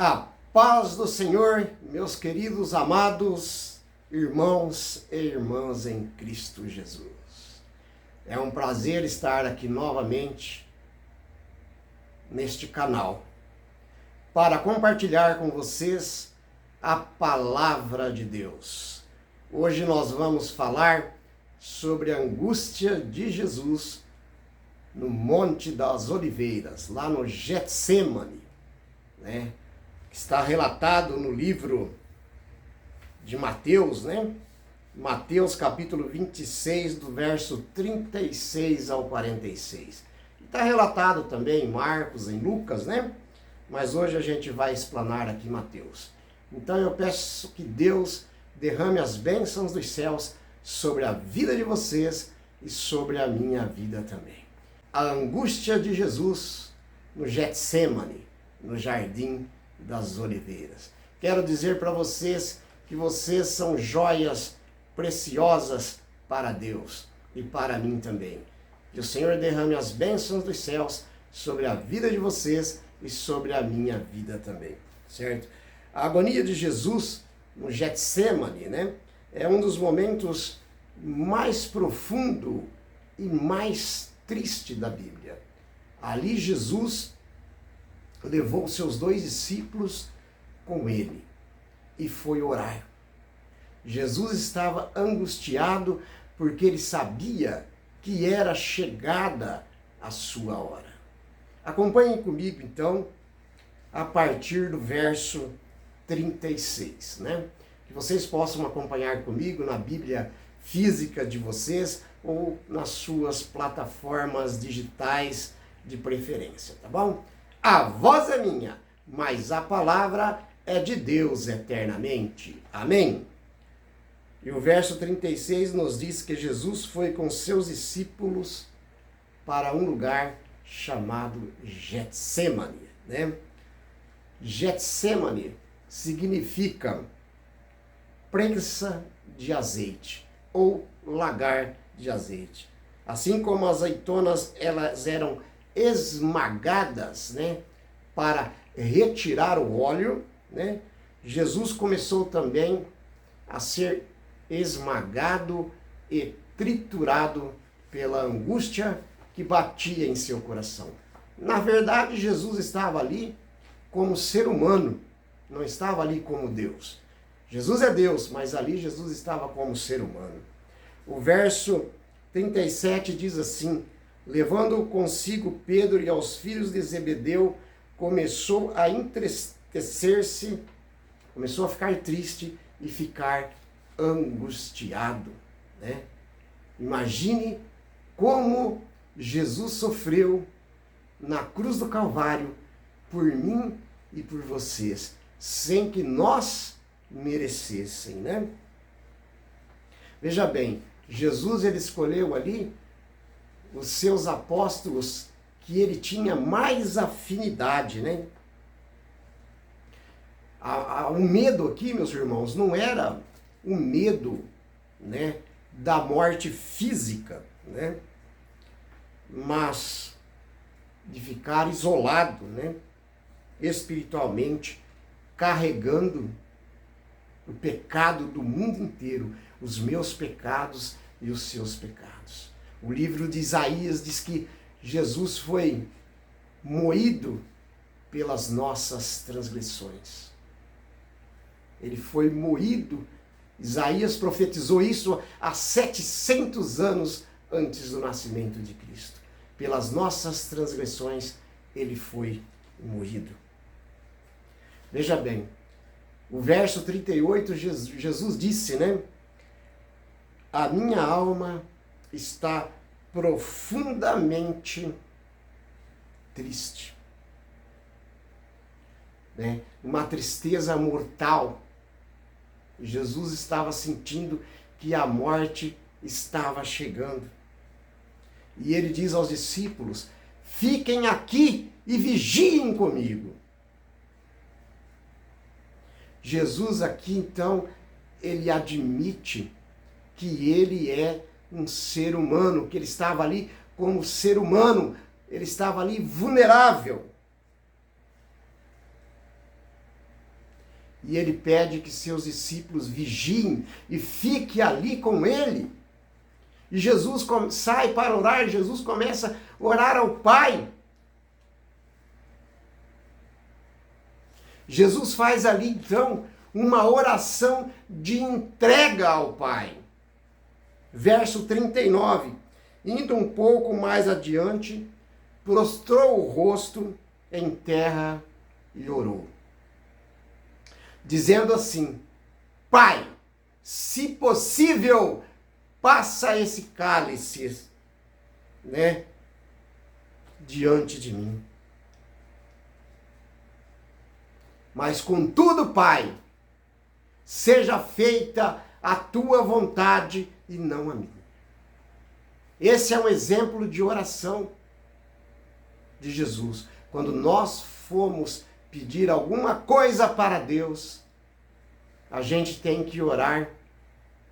A paz do Senhor, meus queridos amados irmãos e irmãs em Cristo Jesus. É um prazer estar aqui novamente neste canal para compartilhar com vocês a palavra de Deus. Hoje nós vamos falar sobre a angústia de Jesus no Monte das Oliveiras, lá no Getsemane, né? Está relatado no livro de Mateus, né? Mateus capítulo 26, do verso 36 ao 46. Está relatado também em Marcos, em Lucas, né? Mas hoje a gente vai explanar aqui Mateus. Então eu peço que Deus derrame as bênçãos dos céus sobre a vida de vocês e sobre a minha vida também. A angústia de Jesus no Getsemane, no Jardim das Oliveiras. Quero dizer para vocês que vocês são joias preciosas para Deus e para mim também. Que o Senhor derrame as bênçãos dos céus sobre a vida de vocês e sobre a minha vida também, certo? A agonia de Jesus no Getsemane, né, é um dos momentos mais profundo e mais triste da Bíblia. Ali Jesus levou seus 2 discípulos com ele e foi orar. Jesus estava angustiado porque ele sabia que era chegada a sua hora. Acompanhem comigo então a partir do verso 36, né? Que vocês possam acompanhar comigo na Bíblia física de vocês ou nas suas plataformas digitais de preferência, tá bom? A voz é minha, mas a palavra é de Deus eternamente. Amém? E o verso 36 nos diz que Jesus foi com seus discípulos para um lugar chamado Getsemane, né? Getsemane significa prensa de azeite ou lagar de azeite. Assim como as azeitonas, elas eram esmagadas, né, para retirar o óleo, né? Jesus começou também a ser esmagado e triturado pela angústia que batia em seu coração. Na verdade, Jesus estava ali como ser humano, não estava ali como Deus. Jesus é Deus, mas ali Jesus estava como ser humano. O verso 37 diz assim: levando consigo Pedro e aos filhos de Zebedeu, começou a entristecer-se, começou a ficar triste e ficar angustiado, né? Imagine como Jesus sofreu na cruz do Calvário por mim e por vocês, sem que nós merecessem, né? Veja bem, Jesus ele escolheu ali os seus apóstolos que ele tinha mais afinidade, né? O medo aqui, meus irmãos, não era o medo, né, da morte física, né, mas de ficar isolado, né, espiritualmente, carregando o pecado do mundo inteiro, os meus pecados e os seus pecados. O livro de Isaías diz que Jesus foi moído pelas nossas transgressões. Ele foi moído. Isaías profetizou isso há 700 anos antes do nascimento de Cristo. Pelas nossas transgressões, ele foi moído. Veja bem, o verso 38, Jesus disse, né? A minha alma está profundamente triste, né? Uma tristeza mortal. Jesus estava sentindo que a morte estava chegando. E ele diz aos discípulos: fiquem aqui e vigiem comigo. Jesus aqui, então, ele admite que ele é um ser humano, que ele estava ali como ser humano, ele estava ali vulnerável. e ele pede que seus discípulos vigiem e fiquem ali com ele. E Jesus sai para orar, Jesus começa a orar ao Pai. Jesus faz ali então uma oração de entrega ao Pai. Verso 39. Indo um pouco mais adiante, prostrou o rosto em terra e orou, dizendo assim: Pai, se possível, passa esse cálice, diante de mim. Mas contudo, Pai, seja feita a tua vontade e não a minha. Esse é um exemplo de oração de Jesus. Quando nós formos pedir alguma coisa para Deus, a gente tem que orar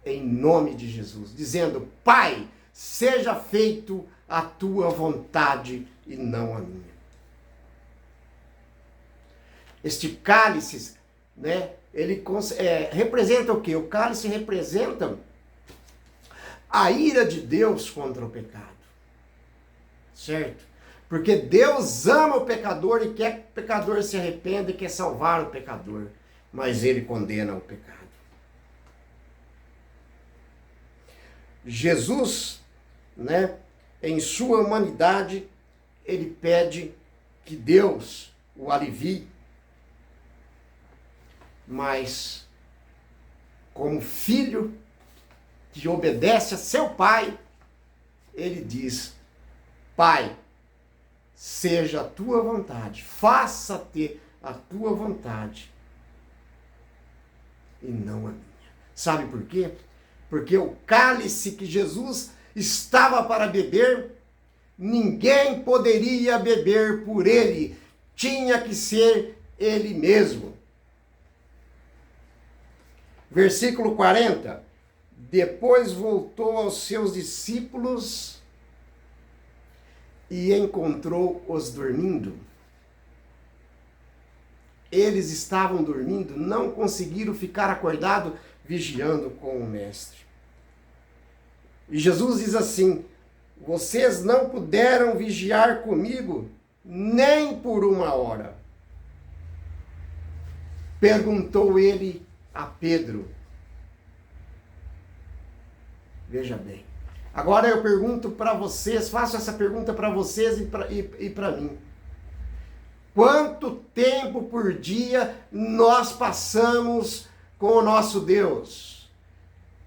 em nome de Jesus, dizendo: Pai, seja feito a tua vontade e não a minha. Este cálice, ele representa o quê? O cálice representa a ira de Deus contra o pecado. Certo? Porque Deus ama o pecador e quer que o pecador se arrependa e quer salvar o pecador. Mas ele condena o pecado. Jesus, em sua humanidade, ele pede que Deus o alivie. Mas, como filho que obedece a seu pai, ele diz: Pai, seja a tua vontade, faça-te a tua vontade e não a minha. Sabe por quê? Porque o cálice que Jesus estava para beber, ninguém poderia beber por ele, tinha que ser ele mesmo. Versículo 40. Depois voltou aos seus discípulos e encontrou-os dormindo. Eles estavam dormindo, não conseguiram ficar acordados, vigiando com o mestre. E Jesus diz assim: vocês não puderam vigiar comigo nem por uma hora. Perguntou ele a Pedro. Veja bem. Agora eu pergunto para vocês, faço essa pergunta para vocês e para mim. Quanto tempo por dia nós passamos com o nosso Deus?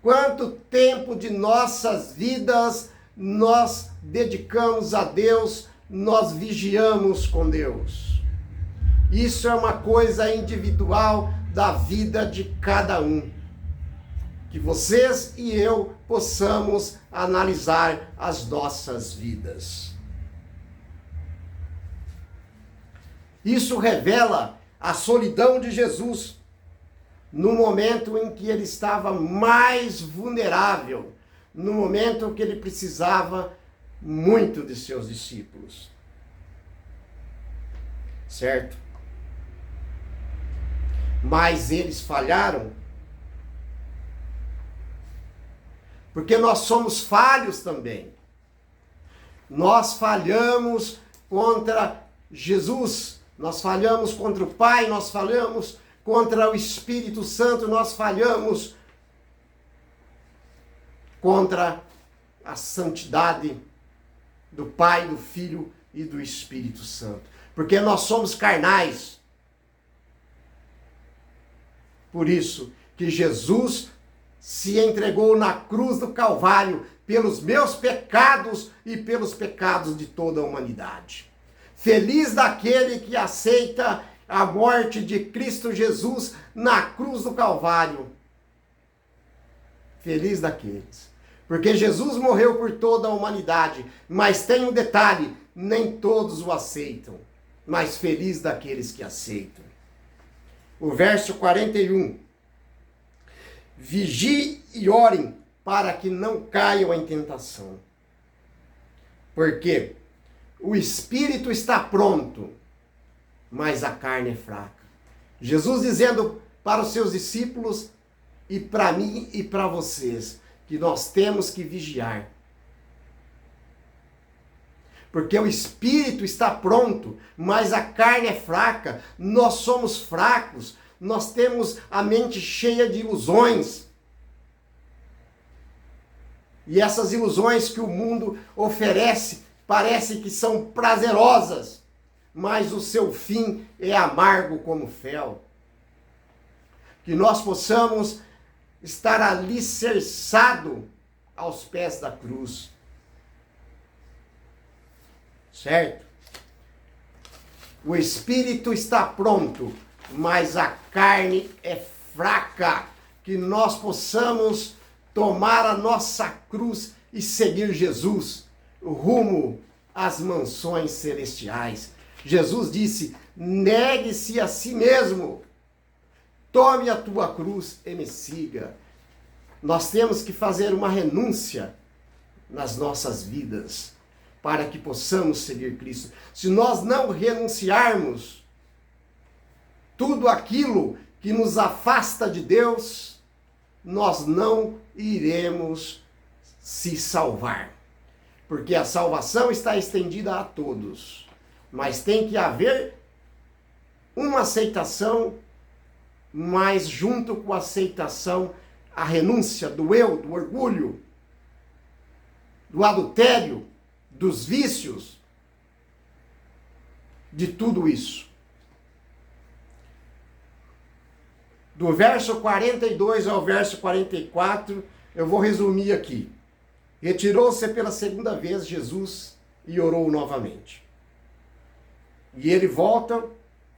Quanto tempo de nossas vidas nós dedicamos a Deus, nós vigiamos com Deus? Isso é uma coisa individual da vida de cada um. Que vocês e eu possamos analisar as nossas vidas. Isso revela a solidão de Jesus no momento em que ele estava mais vulnerável, no momento em que ele precisava muito de seus discípulos. Certo? Mas eles falharam. Porque nós somos falhos também. Nós falhamos contra Jesus, nós falhamos contra o Pai, nós falhamos contra o Espírito Santo, nós falhamos contra a santidade do Pai, do Filho e do Espírito Santo. Porque nós somos carnais. Por isso que Jesus se entregou na cruz do Calvário pelos meus pecados e pelos pecados de toda a humanidade. Feliz daquele que aceita a morte de Cristo Jesus na cruz do Calvário. Feliz daqueles. Porque Jesus morreu por toda a humanidade, mas tem um detalhe, nem todos o aceitam, mas feliz daqueles que aceitam. O verso 41. Vigiem e orem para que não caiam em tentação. Porque o espírito está pronto, mas a carne é fraca. Jesus dizendo para os seus discípulos e para mim e para vocês, que nós temos que vigiar. Porque o espírito está pronto, mas a carne é fraca, nós somos fracos, nós temos a mente cheia de ilusões. E essas ilusões que o mundo oferece parece que são prazerosas, mas o seu fim é amargo como fel. Que nós possamos estar alicerçado aos pés da cruz. Certo? O espírito está pronto, mas a carne é fraca. Que nós possamos tomar a nossa cruz e seguir Jesus rumo às mansões celestiais. Jesus disse: negue-se a si mesmo, tome a tua cruz e me siga. Nós temos que fazer uma renúncia nas nossas vidas para que possamos seguir Cristo. Se nós não renunciarmos tudo aquilo que nos afasta de Deus, nós não iremos se salvar. Porque a salvação está estendida a todos. Mas tem que haver uma aceitação, mas junto com a aceitação, a renúncia do eu, do orgulho, do adultério, dos vícios, de tudo isso. Do verso 42 ao verso 44, eu vou resumir aqui. Retirou-se pela segunda vez Jesus e orou novamente. E ele volta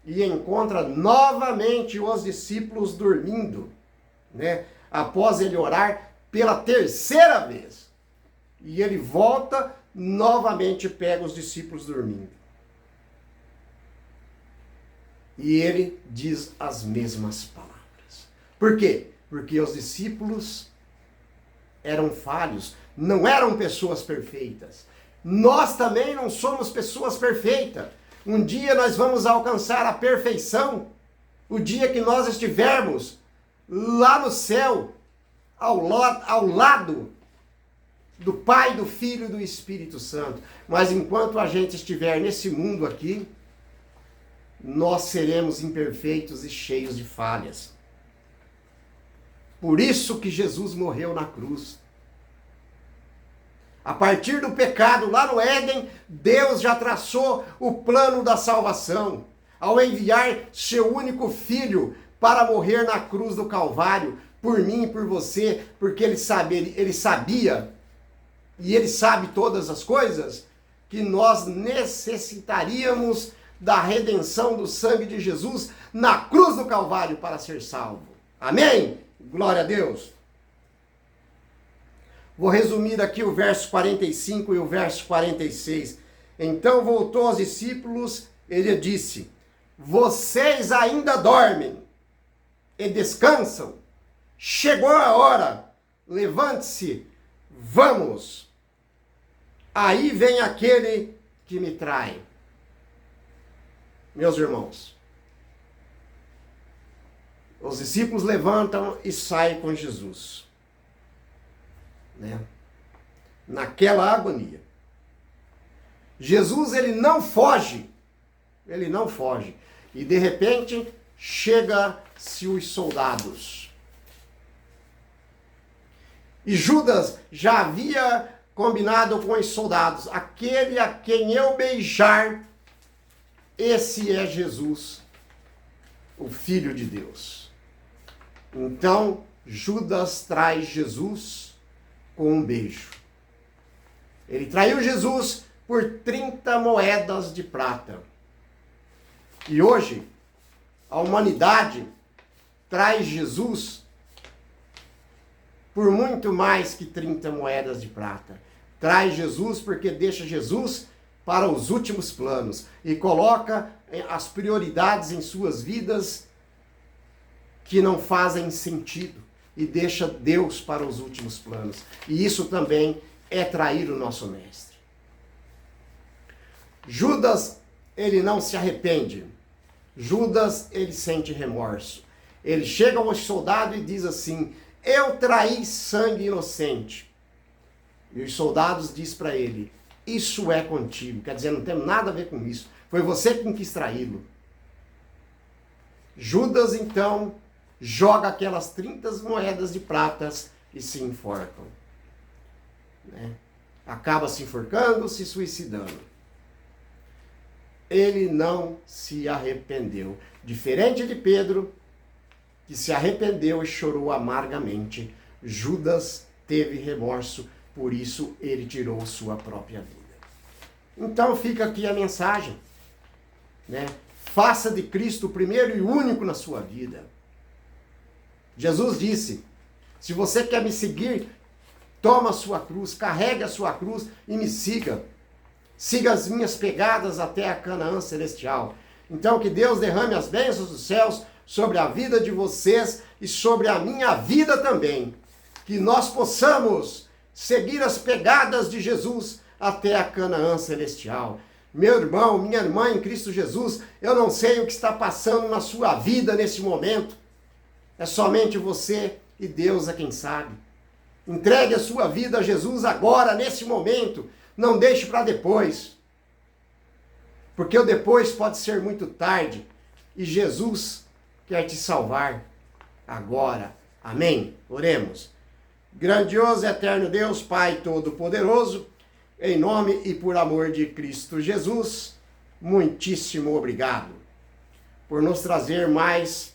e encontra novamente os discípulos dormindo, né? Após ele orar pela terceira vez. E ele volta novamente, pega os discípulos dormindo. E ele diz as mesmas palavras. Por quê? Porque os discípulos eram falhos, não eram pessoas perfeitas. Nós também não somos pessoas perfeitas. Um dia nós vamos alcançar a perfeição, o dia que nós estivermos lá no céu, ao lado do Pai, do Filho e do Espírito Santo. Mas enquanto a gente estiver nesse mundo aqui, nós seremos imperfeitos e cheios de falhas. Por isso que Jesus morreu na cruz. A partir do pecado, lá no Éden, Deus já traçou o plano da salvação, ao enviar seu único filho para morrer na cruz do Calvário, por mim e por você, porque ele sabia, e ele sabe todas as coisas, que nós necessitaríamos da redenção do sangue de Jesus na cruz do Calvário para ser salvo. Amém? Glória a Deus. Vou resumir aqui o verso 45 e o verso 46. Então voltou aos discípulos, ele disse: vocês ainda dormem e descansam? Chegou a hora, levante-se, vamos. Aí vem aquele que me trai. Meus irmãos, os discípulos levantam e saem com Jesus, né? Naquela agonia. Jesus, ele não foge. E de repente, chega-se os soldados. E Judas já havia combinado com os soldados: aquele a quem eu beijar, esse é Jesus, o Filho de Deus. Então, Judas traz Jesus com um beijo. Ele traiu Jesus por 30 moedas de prata. E hoje, a humanidade traz Jesus por muito mais que 30 moedas de prata. Traz Jesus porque deixa Jesus para os últimos planos e coloca as prioridades em suas vidas que não fazem sentido e deixa Deus para os últimos planos. E isso também é trair o nosso mestre. Judas, ele não se arrepende. Judas, ele sente remorso. Ele chega ao soldado e diz assim: eu traí sangue inocente. E os soldados dizem para ele: isso é contigo. Quer dizer, não tem nada a ver com isso. Foi você quem quis traí-lo. Judas, então, joga aquelas 30 moedas de pratas e se enforcam. Né? Acaba se enforcando, se suicidando. Ele não se arrependeu. Diferente de Pedro, que se arrependeu e chorou amargamente, Judas teve remorso, por isso ele tirou sua própria vida. Então fica aqui a mensagem, né? Faça de Cristo o primeiro e único na sua vida. Jesus disse: se você quer me seguir, toma a sua cruz, carregue a sua cruz e me siga. Siga as minhas pegadas até a Canaã celestial. Então que Deus derrame as bênçãos dos céus sobre a vida de vocês e sobre a minha vida também. Que nós possamos seguir as pegadas de Jesus até a Canaã celestial. Meu irmão, minha irmã em Cristo Jesus, eu não sei o que está passando na sua vida nesse momento. É somente você e Deus é quem sabe. Entregue a sua vida a Jesus agora, nesse momento. Não deixe para depois. Porque o depois pode ser muito tarde. E Jesus quer te salvar agora. Amém? Oremos. Grandioso e eterno Deus, Pai Todo-Poderoso, em nome e por amor de Cristo Jesus, muitíssimo obrigado por nos trazer mais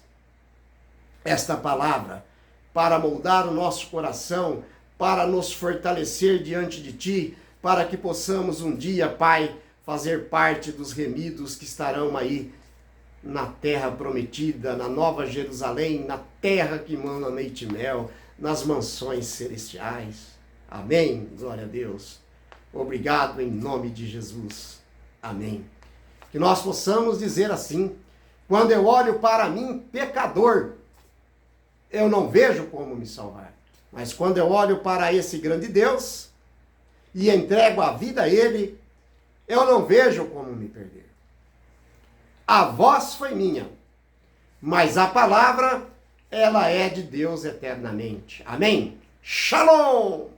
esta palavra para moldar o nosso coração, para nos fortalecer diante de Ti, para que possamos um dia, Pai, fazer parte dos remidos que estarão aí na terra prometida, na Nova Jerusalém, na terra que mana leite e mel, nas mansões celestiais. Amém. Glória a Deus. Obrigado em nome de Jesus. Amém. Que nós possamos dizer assim: quando eu olho para mim, pecador, eu não vejo como me salvar. Mas quando eu olho para esse grande Deus e entrego a vida a Ele, eu não vejo como me perder. A voz foi minha, mas a palavra, ela é de Deus eternamente. Amém? Shalom!